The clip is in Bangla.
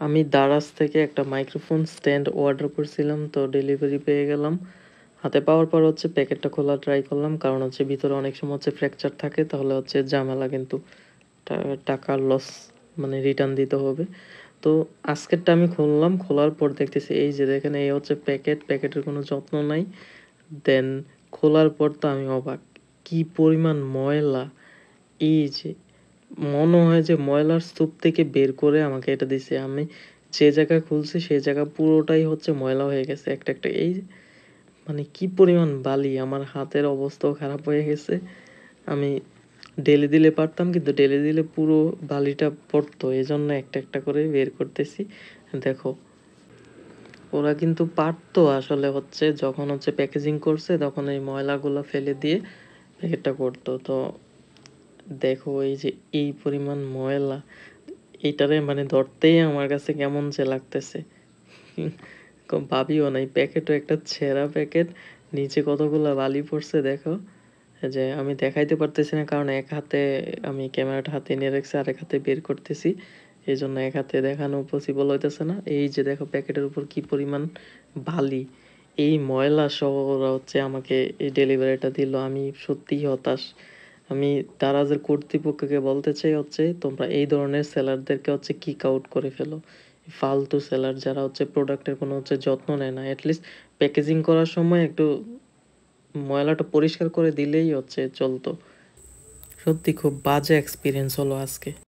আমি দারাজ থেকে একটা মাইক্রোফোন স্ট্যান্ড অর্ডার করছিলাম, তো ডেলিভারি পেয়ে গেলাম। হাতে পাওয়ার পর হচ্ছে প্যাকেটটা খোলা ট্রাই করলাম, কারণ হচ্ছে ভিতরে অনেক সময় হচ্ছে ফ্র্যাকচার থাকে, তাহলে হচ্ছে ঝামেলা কিন্তু টাকার লস, মানে রিটার্ন দিতে হবে। তো আজকেরটা আমি খুললাম, খোলার পর দেখতেছি এই যে দেখেন এই হচ্ছে প্যাকেটের কোনো যত্ন নাই। দেন খোলার পর তো আমি অবাক, কি পরিমাণ ময়লা! এই যে মনে হয় যে ময়লার স্তূপ থেকে বের করে আমাকে এটা দিছে। আমি যে জায়গায় খুলছি সেই জায়গা পুরোটাই হচ্ছে ময়লা হয়ে গেছে একটা একটা। এই মানে কি পরিমাণ বালি! আমার হাতের অবস্থাও খারাপ হয়ে গেছে। আমি ঢেলে দিলে পারতাম, কিন্তু ঢেলে দিলে পুরো বালিটা পড়তো, এজন্য একটা একটা করে বের করতেছি। দেখো, ওরা কিন্তু পারতো আসলে হচ্ছে যখন হচ্ছে প্যাকেজিং করছে তখন এই ময়লাগুলো ফেলে দিয়ে প্যাকেটটা করতো। তো দেখো এই যে এই পরিমাণ ময়লা, এইটারে মানে ধরতেই আমার কাছে কেমন যে লাগতেছে। ভাবিও নাই প্যাকেটও একটা ছেঁড়া প্যাকেট, নিচে কতগুলা বালি পড়ছে দেখো। যে আমি দেখাইতে পারতেছি না, কারণ এক হাতে আমি ক্যামেরাটা হাতে নিয়ে রাখছি, আরেক হাতে বের করতেছি, এই জন্য এক হাতে দেখানো পসিবল হইতেছে না। এই যে দেখো প্যাকেটের উপর কি পরিমাণ বালি! এই ময়লা সহ ওরা হচ্ছে আমাকে এই ডেলিভারিটা দিল। আমি সত্যিই হতাশ। আমি দারাজের কর্তৃপক্ষকে বলতে চাই হচ্ছে তোমরা এই ধরনের সেলারদেরকে হচ্ছে কিক আউট করে ফেলো। ফালতু সেলার যারা হচ্ছে প্রোডাক্টের কোনো হচ্ছে যত্ন নেয় না, অ্যাটলিস্ট প্যাকেজিং করার সময় একটু ময়লাটা পরিষ্কার করে দিলেই হচ্ছে চলতো। সত্যি খুব বাজে এক্সপিরিয়েন্স হলো আজকে।